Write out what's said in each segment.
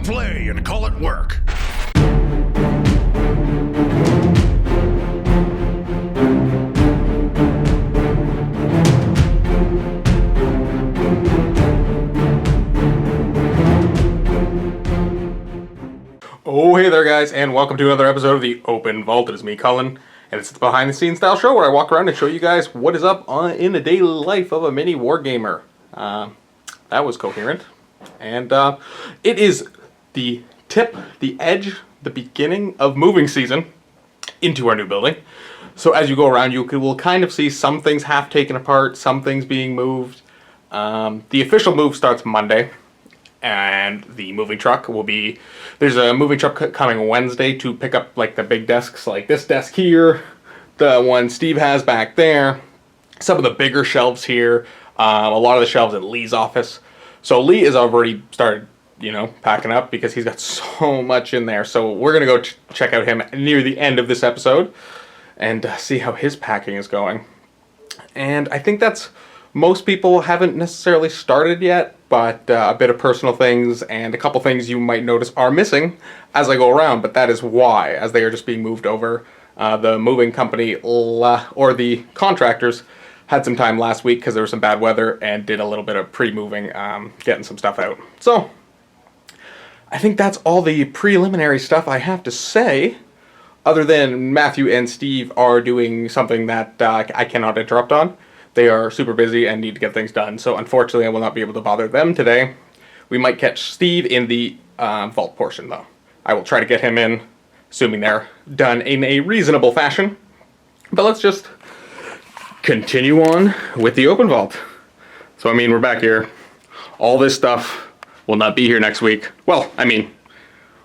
play and call it work. Oh, hey there, guys, and welcome to another episode of the Open Vault. It is me, Cullen, and it's the behind-the-scenes style show where I walk around and show you guys what is up in the daily life of a mini wargamer. That was coherent. And it is the tip, the edge, the beginning of moving season into our new building. So as you go around, you will kind of see some things half taken apart, some things being moved. The official move starts Monday. And the moving truck will be, there's a moving truck coming Wednesday to pick up like the big desks, like this desk here, the one Steve has back there, some of the bigger shelves here, a lot of the shelves in Lee's office. So Lee has already started, packing up because he's got so much in there. So we're going to go check out him near the end of this episode and see how his packing is going. And I think that's, most people haven't necessarily started yet, but a bit of personal things and a couple things you might notice are missing as I go around, but that is why, as they are just being moved over. The moving company, or the contractors, had some time last week because there was some bad weather and did a little bit of pre-moving, getting some stuff out. So, I think that's all the preliminary stuff I have to say, other than Matthew and Steve are doing something that I cannot interrupt on. They are super busy and need to get things done, so unfortunately I will not be able to bother them today. We might catch Steve in the vault portion, though. I will try to get him in, assuming they're done in a reasonable fashion. But let's just continue on with the open vault. So, we're back here. All this stuff will not be here next week. Well,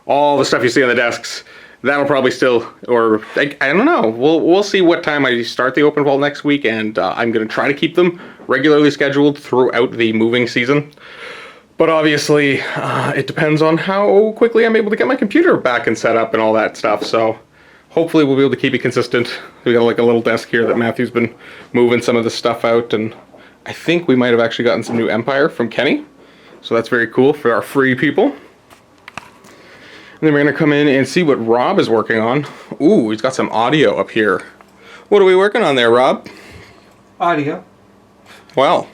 all the stuff you see on the desks, that'll probably still, or I don't know. We'll see what time I start the open vault next week, and I'm going to try to keep them regularly scheduled throughout the moving season. But obviously, it depends on how quickly I'm able to get my computer back and set up and all that stuff. So hopefully we'll be able to keep it consistent. We got like a little desk here that Matthew's been moving some of the stuff out, and I think we might have actually gotten some new Empire from Kenny. So that's very cool for our free people. And then we're going to come in and see what Rob is working on. Ooh, he's got some audio up here. What are we working on there, Rob? Audio. Well,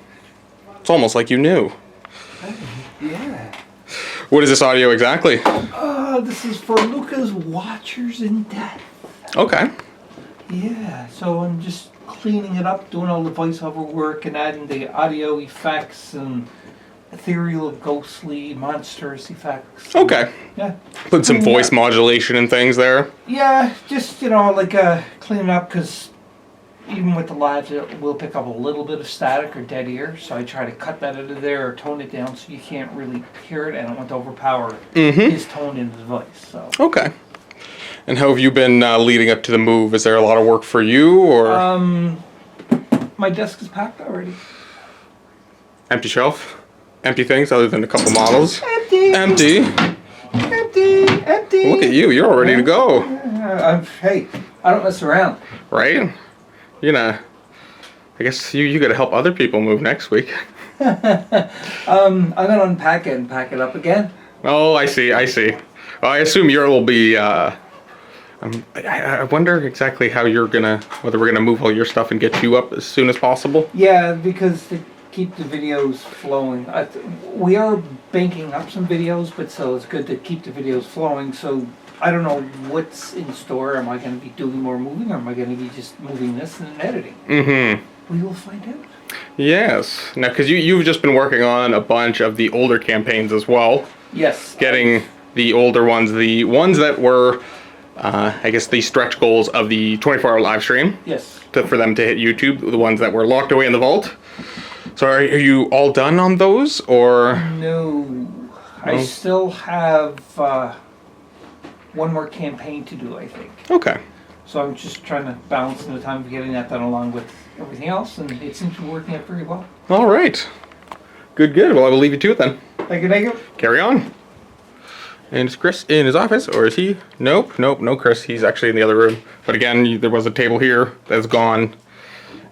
it's almost like you knew. Yeah. What is this audio exactly? This is for Luca's Watchers in Death. Okay. Yeah, so I'm just cleaning it up, doing all the voiceover work and adding the audio effects and ethereal, ghostly, monstrous effects. Okay. Yeah. Put some voice modulation and things there. Yeah, just, cleaning up, because even with the lives, it will pick up a little bit of static or dead ear, so I try to cut that out of there or tone it down so you can't really hear it. I don't want to overpower his tone in his voice. So. Okay. And how have you been leading up to the move? Is there a lot of work for you, or? My desk is packed already. Empty shelf? Empty things other than a couple models? Empty. Empty. Empty. Empty. Look at you, you're all ready to go. Hey, I don't mess around. Right? I guess you got to help other people move next week. I'm gonna unpack it and pack it up again. Oh, I see. Well, I assume yours will be, I wonder exactly how whether we're gonna move all your stuff and get you up as soon as possible. Yeah, because to keep the videos flowing. We are banking up some videos, but so it's good to keep the videos flowing. So I don't know what's in store. Am I going to be doing more moving, or am I going to be just moving this and editing? Mm-hmm. We will find out. Yes. Now, because you've just been working on a bunch of the older campaigns as well. Yes. Getting the older ones, the ones that were, I guess, the stretch goals of the 24-hour live stream. Yes. For them to hit YouTube, the ones that were locked away in the vault. So are you all done on those, or? No. I still have one more campaign to do, I think. Okay. So I'm just trying to balance the time of getting that done along with everything else, and it seems to be working out very well. All right. Good. Well, I will leave you to it then. Thank you. Carry on. And is Chris in his office, or is he? Nope, no Chris. He's actually in the other room. But again, there was a table here that's gone.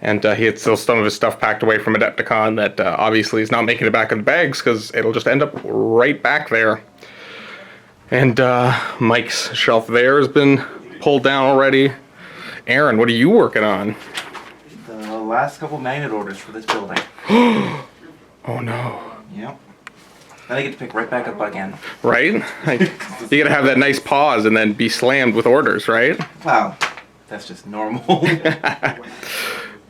And he had still some of his stuff packed away from Adepticon that obviously is not making it back in the bags because it'll just end up right back there. And Mike's shelf there has been pulled down already. Aaron, what are you working on? The last couple magnet orders for this building. Oh no. Yep. Then I get to pick right back up again. Right? Like, you gotta have that nice pause and then be slammed with orders, right? Wow. That's just normal.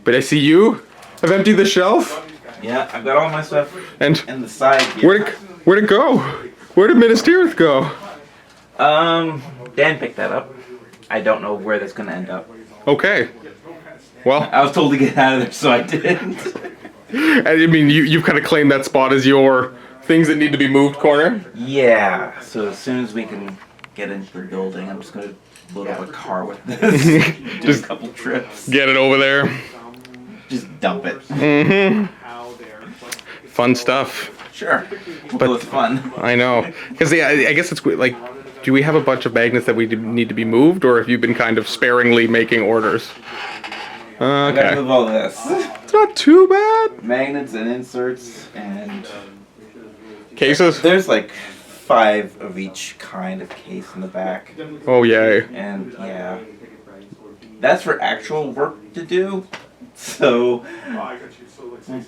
But I see you have emptied the shelf. Yeah, I've got all my stuff And in the side here. where'd it go? Where did Minas Tirith go? Dan picked that up. I don't know where that's gonna end up. Okay. Well, I was told to get out of there, so I didn't. I mean, you've kind of claimed that spot as your things that need to be moved corner. Yeah, so as soon as we can get into the building, I'm just gonna load up a car with this. Do Just a couple trips. get it over there. Just dump it. Fun stuff. Sure. But- But it's fun. I know. Because I guess it's like, do we have a bunch of magnets that we need to be moved, or have you been kind of sparingly making orders? I gotta Okay. move all this. It's not too bad. Magnets and inserts and Cases? there's like 5 of each kind of case in the back. Oh, yay. And yeah. That's for actual work to do. So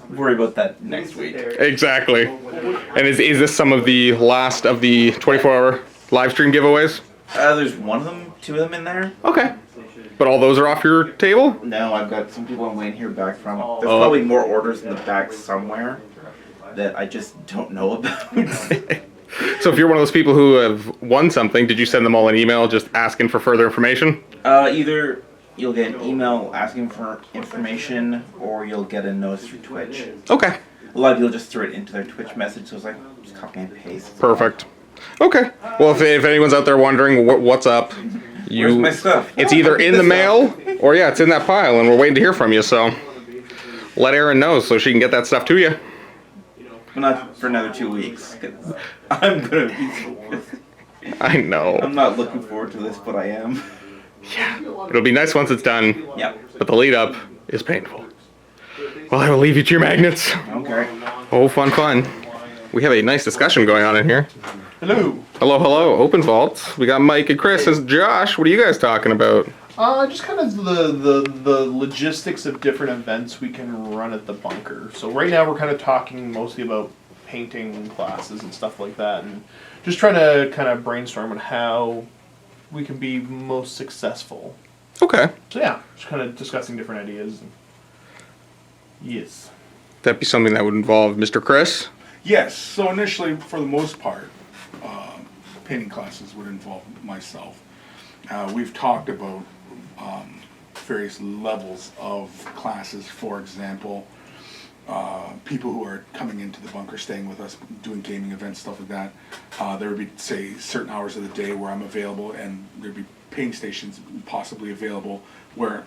worry about that next week. Exactly. And is this some of the last of the 24-hour live stream giveaways? There's 2 of them in there. Okay. But all those are off your table? No, I've got some people I'm waiting to hear back from. There's probably more orders in the back somewhere that I just don't know about. So if you're one of those people who have won something, did you send them all an email just asking for further information? Either you'll get an email asking for information, or you'll get a notice through Twitch. Okay. A lot of people just throw it into their Twitch message, so it's like, just copy and paste. Perfect. Okay. Well, if anyone's out there wondering what's up, Where's my stuff? it's either in the mail or it's in that pile, and we're waiting to hear from you. So let Erin know so she can get that stuff to you. But not for another 2 weeks. 'Cause I'm gonna be. I know. I'm not looking forward to this, but I am. It'll be nice once it's done, Yep. but the lead up is painful. Well, I will leave you to your magnets. Okay. Oh, fun. We have a nice discussion going on in here. Hello. Hello. Open Vault. We got Mike and Chris and Josh. What are you guys talking about? Just kind of the logistics of different events we can run at the bunker. So right now we're kind of talking mostly about painting classes and stuff like that, and just trying to kind of brainstorm on how we can be most successful. Okay. So yeah, just kind of discussing different ideas. And yes. That'd be something that would involve Mr. Chris. Yes, so initially, for the most part, painting classes would involve myself. We've talked about various levels of classes. For example, people who are coming into the bunker, staying with us, doing gaming events, stuff like that. There would be, say, certain hours of the day where I'm available, and there'd be painting stations possibly available where,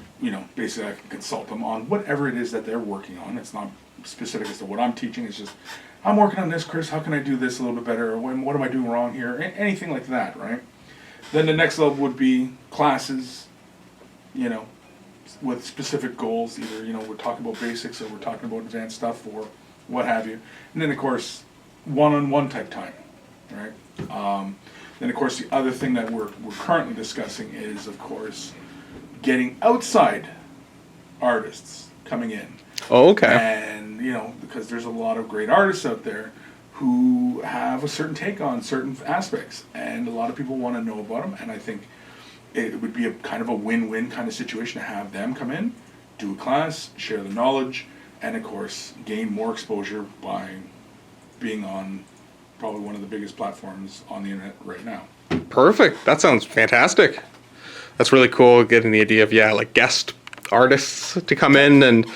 basically I can consult them on whatever it is that they're working on. It's not specific as to what I'm teaching. It's just, I'm working on this, Chris, how can I do this a little bit better? Or what am I doing wrong here? Anything like that, right? Then the next level would be classes, with specific goals. Either, we're talking about basics or we're talking about advanced stuff or what have you. And then, of course, one-on-one type time, right? Then, of course, the other thing that we're currently discussing is, of course, getting outside artists coming in. Oh, okay. And, because there's a lot of great artists out there who have a certain take on certain aspects, and a lot of people want to know about them, and I think it would be a kind of a win-win kind of situation to have them come in, do a class, share the knowledge, and of course gain more exposure by being on probably one of the biggest platforms on the internet right now. Perfect. That sounds fantastic. That's really cool, getting the idea of, like guest artists to come in, and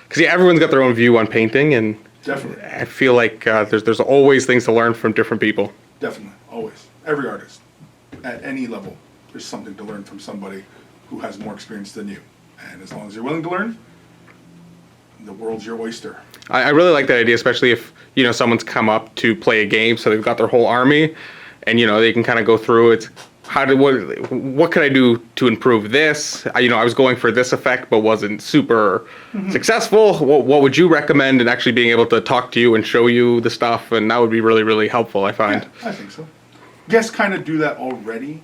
because everyone's got their own view on painting, and Definitely. I feel like there's always things to learn from different people. Definitely, always. Every artist, at any level, there's something to learn from somebody who has more experience than you. And as long as you're willing to learn, the world's your oyster. I really like that idea, especially if, someone's come up to play a game, so they've got their whole army, and, they can kind of go through it. What can I do to improve this? I was going for this effect, but wasn't super successful. What would you recommend? And actually being able to talk to you and show you the stuff, and that would be really, really helpful, I find. Yeah, I think so. guests kind of do that already,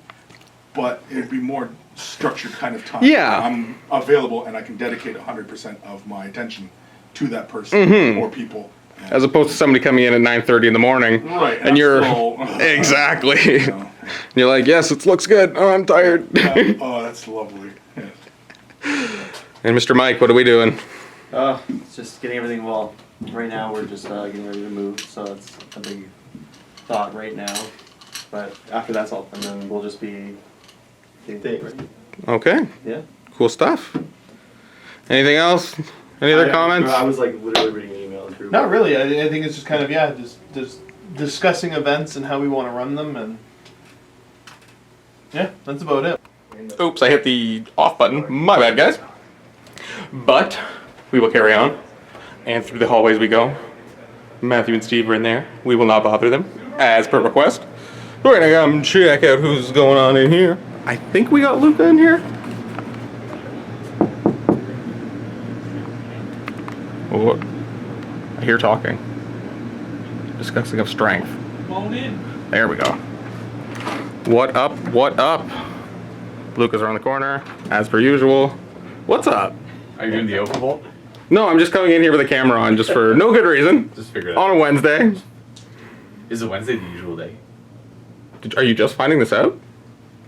but it'd be more structured kind of time. Yeah. I'm available and I can dedicate 100% of my attention to that person or people. As opposed to somebody coming in at 9:30 in the morning. Right. And you're so, exactly. you know, You're like, yes, it looks good. Oh, I'm tired. yeah, oh, that's lovely. Yeah. And Mr. Mike, what are we doing? It's just getting everything well. Right now we're just getting ready to move, so that's a big thought right now. But after that's all, and then we'll just be getting things ready. Okay, Yeah. cool stuff. Anything else? Any other comments? I was like literally reading an email through. Not really. I think it's just kind of just discussing events and how we want to run them, and yeah, that's about it. Oops, I hit the off button. My bad, guys. But we will carry on, and through the hallways we go. Matthew and Steve are in there. We will not bother them, as per request. We're gonna come check out who's going on in here. I think we got Luca in here. Oh, I hear talking. Discussing of strength. Come on in. There we go. What up? What up? Luca's around the corner, as per usual. What's up? Are you doing the open vault? No, I'm just coming in here with a camera on, just for no good reason. Just figure it out. On a Wednesday. Is it Wednesday the usual day? Are you just finding this out?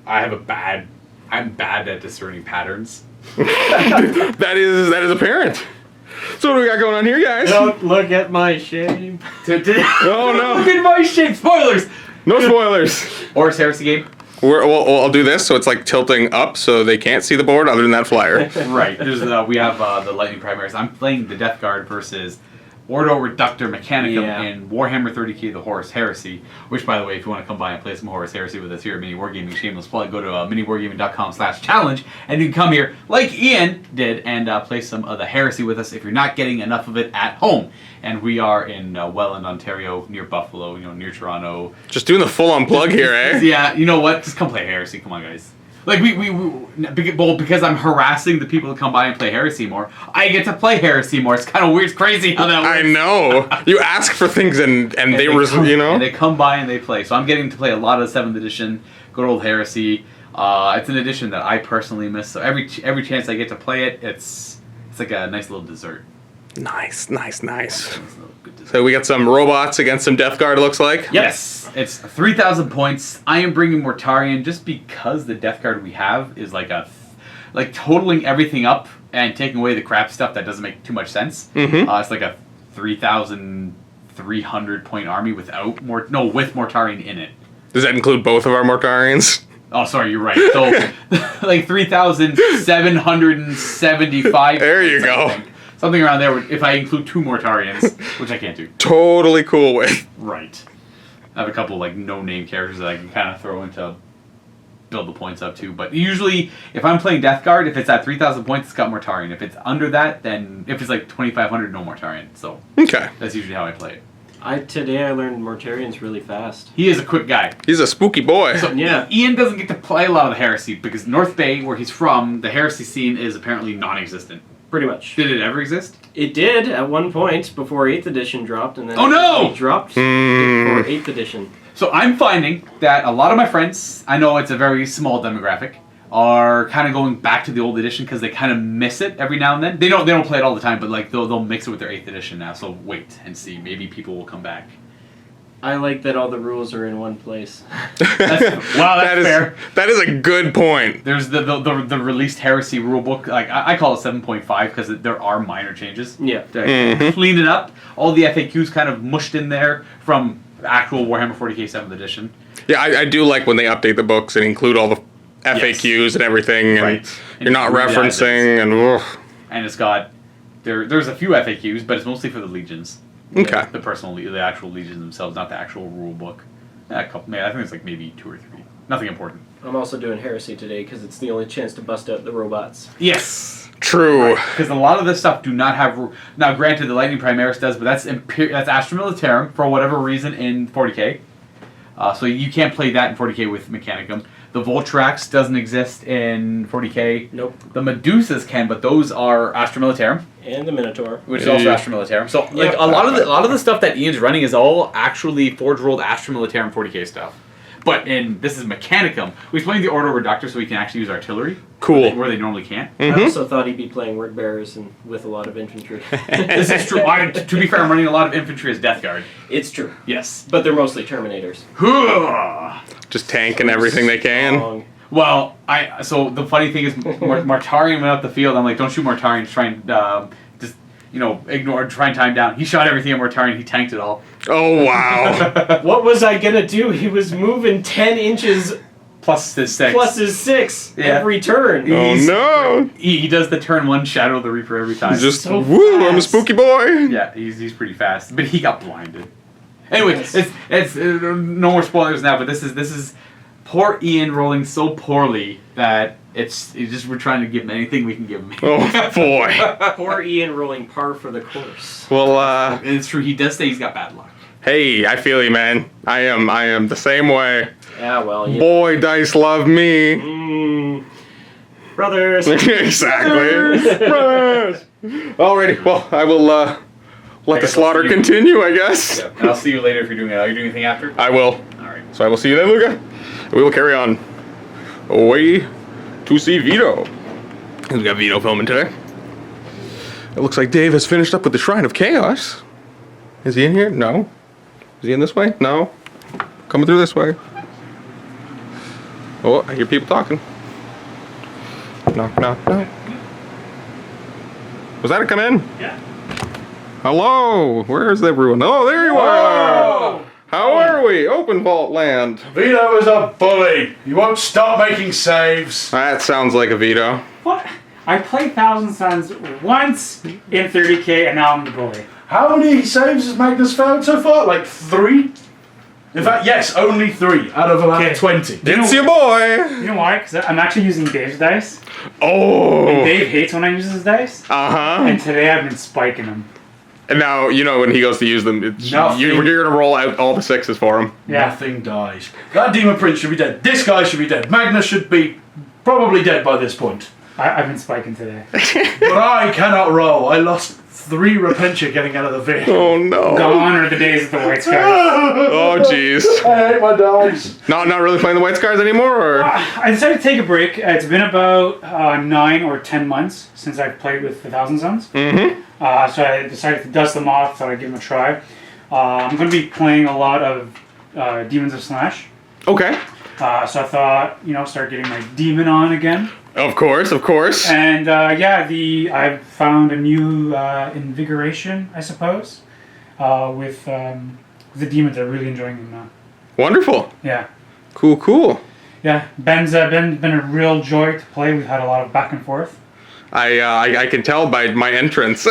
I'm bad at discerning patterns. That is apparent. So what do we got going on here, guys? Don't look at my shame. Oh no! Look at my shape! Spoilers! No spoilers. Horus Heresy game? Well, I'll do this so it's like tilting up so they can't see the board other than that flyer. Right. There's we have the Lightning Primaries. I'm playing the Death Guard versus Ordo Reductor Mechanicum in Warhammer 30k the Horus Heresy. Which, by the way, if you want to come by and play some Horus Heresy with us here at MiniWarGaming, shameless plug, go to miniwargaming.com/challenge and you can come here like Ian did and play some of the Heresy with us if you're not getting enough of it at home. And we are in Welland, Ontario, near Buffalo, near Toronto. Just doing the full-on plug here, eh? Yeah, you know what? Just come play Heresy. Come on, guys. Like, because I'm harassing the people that come by and play Heresy more, I get to play Heresy more. It's kind of weird. It's crazy how that works. I know. You ask for things and they And they come by and they play. So I'm getting to play a lot of the 7th edition, good old Heresy. It's an edition that I personally miss. So every chance I get to play it, it's like a nice little dessert. Nice. Nice little good dessert. So we got some robots against some Death Guard, it looks like. Yes, it's 3,000 points. I am bringing Mortarion just because the Death Guard we have is like totaling everything up and taking away the crap stuff that doesn't make too much sense. Mm-hmm. It's like a 3,300 point army with Mortarion in it. Does that include both of our Mortarians? Oh, sorry, you're right. So like 3,775. There you go. Something around there if I include 2 Mortarians, which I can't do. Totally cool with. Right. I have a couple like no-name characters that I can kind of throw in to build the points up to. But usually, if I'm playing Death Guard, if it's at 3,000 points, it's got Mortarion. If it's under that, then if it's like 2,500, no Mortarion. So Okay. that's usually how I play it. Today I learned Mortarion's really fast. He is a quick guy. He's a spooky boy. So Yeah. Ian doesn't get to play a lot of the Heresy because North Bay, where he's from, the Heresy scene is apparently non-existent. Pretty much. Did it ever exist? It did at one point before 8th edition dropped, and then Oh, no! it dropped for 8th edition. So I'm finding that a lot of my friends, I know it's a very small demographic, are kind of going back to the old edition because they kind of miss it every now and then. They don't play it all the time, but like they'll mix it with their 8th edition now. So wait and see. Maybe people will come back. I like that all the rules are in one place. That's fair. That is a good point. There's the released Heresy rulebook. Like I call it 7.5 because there are minor changes. Yeah. Clean it up. All the FAQs kind of mushed in there from actual Warhammer 40k 7th edition. Yeah, I do like when they update the books and include all the FAQs and everything, and Right. you're not referencing, and And it's got there's a few FAQs, but it's mostly for the legions. Okay. The actual legions themselves, not the actual rule book. I think it's like maybe 2 or 3. Nothing important. I'm also doing Heresy today because it's the only chance to bust out the robots. Yes. true. Because a lot of this stuff do not have. Now, granted, the Lightning Primaris does, but that's Astra Militarum for whatever reason in 40k. So you can't play that in 40k with Mechanicum. The Voltrax doesn't exist in 40k. Nope. The Medusas can, but those are Astra Militarum, And the Minotaur. which is also Astra Militarum. So like a lot of the stuff that Ian's running is all actually Forge World Astra Militarum 40k stuff. But this is Mechanicum. We explained the Ordo Reductor so we can actually use artillery. Cool. Where they normally can't. I also thought he'd be playing Word Bearers and with a lot of infantry. This is true. To be fair, I'm running a lot of infantry as Death Guard. It's true. Yes. But they're mostly Terminators. Just tanking everything they can. Long. Well, so the funny thing is, Mortarion went out the field. I'm like, don't shoot Mortarion. Just try and ignore, try and time down. He shot everything at Mortarion. He tanked it all. Oh, wow. What was I gonna do? He was moving 10 inches Plus his 6. plus his 6 Yeah. every turn. Oh, no. He does the turn 1 Shadow of the Reaper every time. He's just, so woo, I'm a fast. spooky boy. Yeah, he's pretty fast, but he got blinded. Anyway, it's no more spoilers now. But this is poor Ian rolling so poorly that it's just we're trying to give him anything we can give him. Oh, boy. Poor Ian rolling par for the course. Well, And it's true. He does say he's got bad luck. hey, I feel you, man. I am the same way. Yeah, well, you Boy, dice love me. brothers. Exactly. Brothers. Alrighty, well, I will let the guess I'll slaughter see you. continue, I guess. Yeah, and I'll see you later if you're doing it. Are you doing anything after? I will. All right. So I will see you then, Luca. We will carry on. Away to see Vito. We got Vito filming today. It looks like Dave has finished up with the Shrine of Chaos. Is he in here? No. Is he in this way? No. Coming through this way. Oh, I hear people talking. Knock, knock, knock. Was that a come in? Yeah. Hello. Where's everyone? Oh, there you are. How are we? Open vault land. Vito is a bully. You won't stop making saves. That sounds like a Vito. What? I played Thousand Suns once in 30k and now I'm the bully. How many saves has Magnus found so far? Like 3? In fact, yes, only 3 out of about Okay. 20. It's your boy. You know why? Because I'm actually using Dave's dice. Oh. And Dave hates when I use his dice. Uh-huh. And today I've been spiking them. And now, you know, when he goes to use them, Nothing. you're going to roll out all the 6s for him. Yeah. Nothing dies. That Demon Prince should be dead. This guy should be dead. Magnus should be probably dead by this point. I've been spiking today. But I cannot roll. I lost 3 Repentia getting out of the vehicle. Oh, no. Gone are the days of the White Scars. Oh, jeez. I hate my dice. Not really playing the White Scars anymore, or? I decided to take a break. It's been about 9 or 10 months since I've played with the Thousand Suns. Mm-hmm. So I decided to dust them off, thought I'd give them a try. I'm going to be playing a lot of Demons of Slash. Okay. So I thought, start getting my demon on again. Of course, of course. And I've found a new invigoration, I suppose, with the demons. I'm really enjoying them now. Wonderful. Yeah. Cool. Yeah, Ben's been a real joy to play. We've had a lot of back and forth. I can tell by my entrance.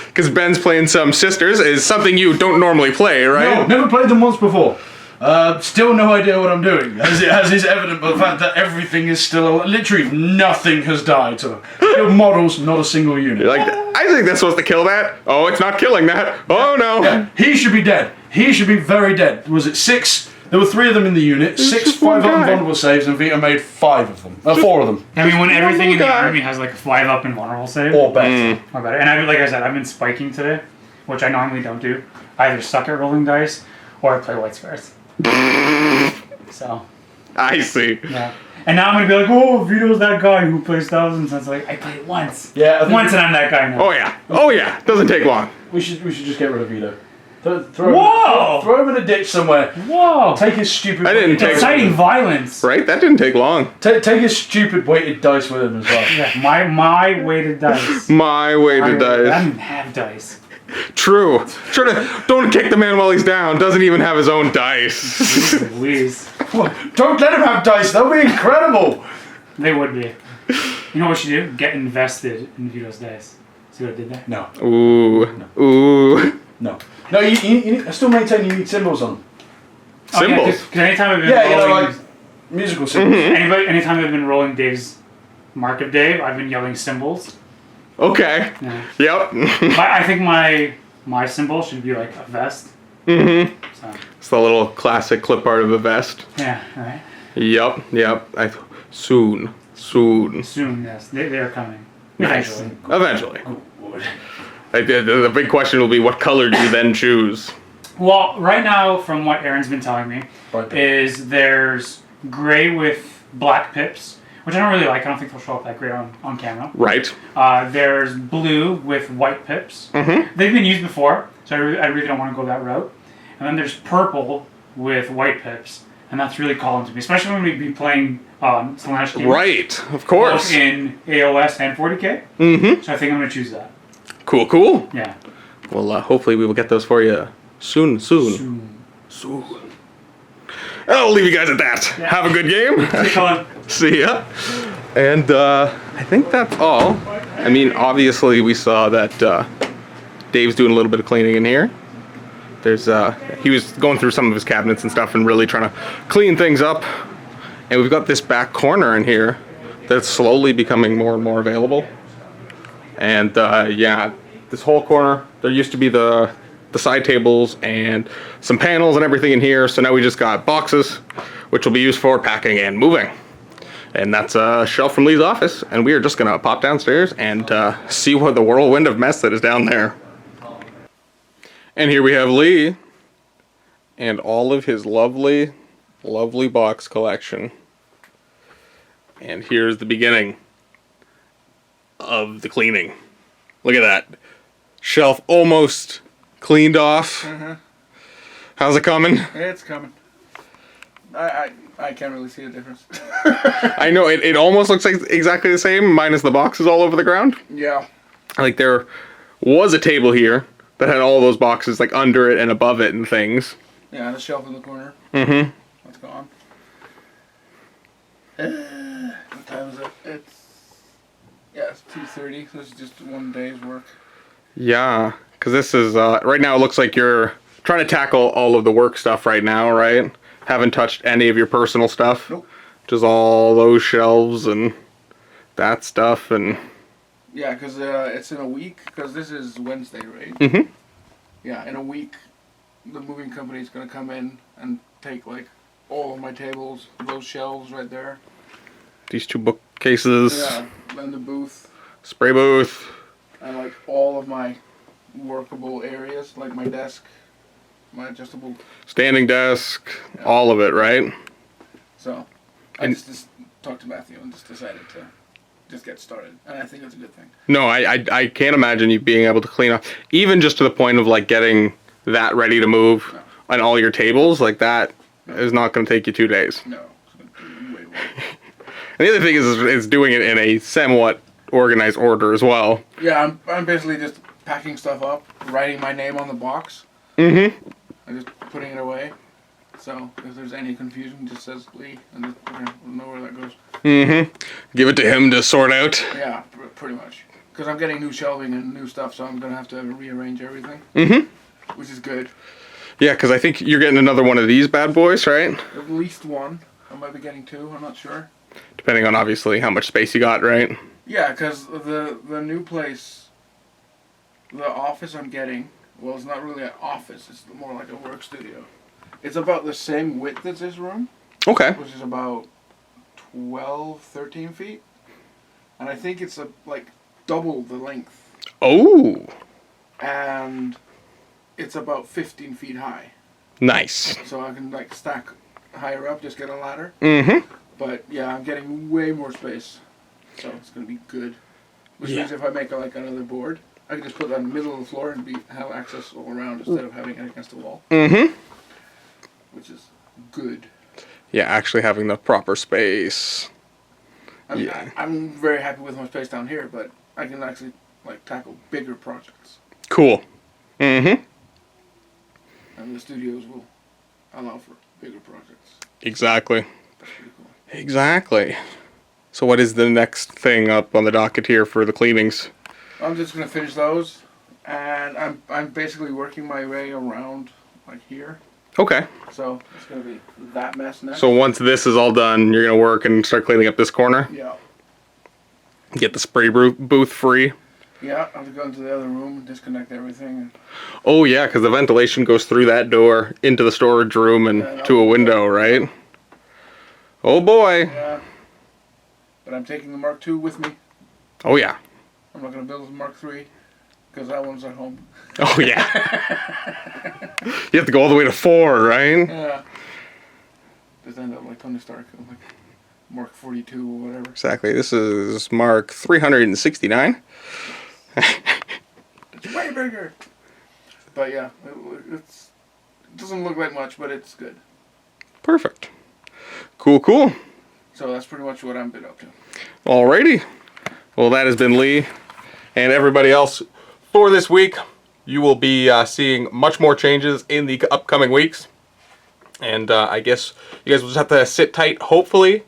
Because Ben's playing some Sisters is something you don't normally play, No, right? never played them once before. Still no idea what I'm doing, as is evident by the fact that everything is still literally nothing has died. So models, not a single unit. You're like, I think that's supposed to kill that. Oh, it's not killing that. Oh, no. Yeah, he should be dead. He should be very dead. Was it 6? There were 3 of them in the unit. 6 just one 5 guy. invulnerable saves, and Vito made 5 of them. 4 of them. I mean, when everything in the guy. army has like a 5-up invulnerable save. Or better. Or better. And like I said, I've been spiking today, which I normally don't do. I either suck at rolling dice, or I play White Scars. So, I see. yeah. And now I'm going to be like, oh, Vito's that guy who plays Thousands. And it's like, I played it once. Yeah, I think Once and I'm that guy now. Oh, yeah. Doesn't take long. we should just get rid of Vito. Throw Whoa! him in a ditch somewhere. Whoa! Take his stupid. I didn't take- Exciting violence. Right? That didn't take long. Take his stupid weighted dice with him as well. Yeah, my weighted dice. My way to I dice. don't have dice. True. Don't kick the man while he's down. Doesn't even have his own dice. Louise. Don't let him have dice. That'll be incredible. They would be. You know what you do? Get invested in Vito's dice. See what I did there? No. Ooh. No. No, you need, I still maintain you need symbols on. Symbols. Because anytime I've been Yeah, you know, rolling, like musical symbols. anytime I've been rolling Dave's Mark of Dave, I've been yelling symbols. Okay. Yeah. Yep. I think my symbol should be like a vest. Mm-hmm. So It's the little classic clip art of a vest. yeah, right. Yep. Soon. Soon, yes, they are coming. Nice. Eventually. Eventually. The big question will be what color do you then choose? Well, right now, from what Aaron's been telling me, is there's gray with black pips, which I don't really like. I don't think they'll show up that great on camera. Right. There's blue with white pips. Mm-hmm. They've been used before, so I really don't want to go that route. And then there's purple with white pips, and that's really calling to me, especially when we be playing Slanesh games. Right, of course. Both in AOS and 40K. Mm-hmm. So I think I'm going to choose that. Cool, cool. Yeah. Well, hopefully we will get those for you soon. I'll leave you guys at that. Yeah. Have a good game. See you, Colin. See ya. And I think that's all. I mean, obviously we saw that Dave's doing a little bit of cleaning in here. There's he was going through some of his cabinets and stuff and really trying to clean things up. And we've got this back corner in here that's slowly becoming more and more available. And yeah, this whole corner, there used to be the side tables and some panels and everything in here. So now we just got boxes, which will be used for packing and moving. And that's a shelf from Lee's office. And we are just gonna pop downstairs and see what the whirlwind of mess that is down there. And here we have Lee and all of his lovely, lovely box collection. And here's the beginning of the cleaning. Look at that. Shelf almost cleaned off. How's it coming? It's coming. I can't really see a difference. I know, it almost looks like exactly the same, minus the boxes all over the ground. Yeah. Like there was a table here that had all those boxes like under it and above it and things. Yeah, and a shelf in the corner. Mm-hmm. That's gone. What time is it? It's 2:30. So it's just one day's work. Yeah, because this is, right now it looks like you're trying to tackle all of the work stuff right now, right? Haven't touched any of your personal stuff. Nope. Just all those shelves and that stuff and... Yeah, because it's in a week, because this is Wednesday, right? Mm-hmm. Yeah, in a week, the moving company's going to come in and take, like, all of my tables, those shelves right there. These two bookcases. Yeah, and the booth. Spray booth. And, like, all of my workable areas, like my desk, my adjustable... Standing desk, Yeah. all of it, right? So, I just talked to Matthew and just decided to just get started. And I think that's a good thing. No, I can't imagine you being able to clean up, even just to the point of, like, getting that ready to move No. on all your tables, like that is not going to take you 2 days. No, it's going to be way more. And the other thing is doing it in a somewhat organized order as well. Yeah, I'm basically just packing stuff up, writing my name on the box, Mm-hmm. and just putting it away. So if there's any confusion, it just says Lee, and just, we'll know where that goes. Mm-hmm. Give it to him to sort out. Yeah, pretty much. Because I'm getting new shelving and new stuff, so I'm going to have to rearrange everything, Mm-hmm. which is good. Yeah, because I think you're getting another one of these bad boys, right? At least one. I might be getting two, I'm not sure. Depending on, obviously, how much space you got, right? Yeah, because the new place, the office I'm getting, well, it's not really an office, it's more like a work studio. It's about the same width as this room, Okay. which is about 12, 13 feet. And I think it's like double the length. Oh, And it's about 15 feet high. nice. So I can like stack higher up, just get a ladder. Mm-hmm. But yeah, I'm getting way more space. So it's going to be good. Which Yeah. means if I make like another board, I can just put that in the middle of the floor and have access all around instead of having it against the wall, Mm-hmm. which is good. Yeah, actually having the proper space. I mean, Yeah. I'm very happy with my space down here, but I can actually like tackle bigger projects, Cool. Mm-hmm. and the studios will allow for bigger projects. Exactly. That's pretty cool. Exactly. So what is the next thing up on the docket here for the cleanings? I'm just gonna finish those, and I'm basically working my way around like here. Okay. So it's gonna be that mess next. So once this is all done, you're going to work and start cleaning up this corner? Yeah. Get the spray booth free? Yeah, I have to go into the other room and disconnect everything. Oh yeah, because the ventilation goes through that door into the storage room and Yeah, to a window, right? Oh boy. Yeah. But I'm taking the Mark II with me. Oh yeah. I'm not going to build a Mark III because that one's at home. Oh yeah. You have to go all the way to 4, right? Yeah. just end up like Tony Stark, like Mark 42 or whatever. Exactly. This is Mark 369. It's way bigger. But yeah, it doesn't look like much, but it's good. Perfect. Cool. So that's pretty much what I've been up to. Alrighty. Well, that has been Lee and everybody else for this week. You will be seeing much more changes in the upcoming weeks. And I guess you guys will just have to sit tight. Hopefully,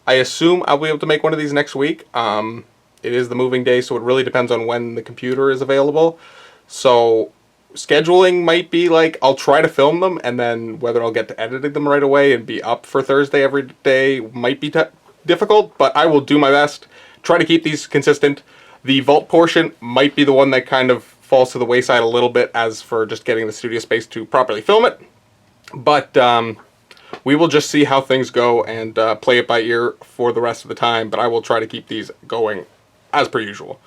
I assume I'll be able to make one of these next week. It is the moving day, so it really depends on when the computer is available. So scheduling might be like, I'll try to film them, and then whether I'll get to editing them right away and be up for Thursday every day might be difficult, but I will do my best. Try to keep these consistent. The vault portion might be the one that kind of falls to the wayside a little bit as for just getting the studio space to properly film it. But we will just see how things go and play it by ear for the rest of the time, but I will try to keep these going as per usual.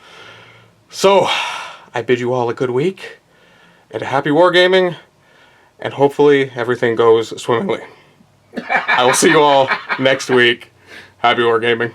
So, I bid you all a good week, and a happy wargaming, and hopefully everything goes swimmingly. I will see you all next week. Happy wargaming.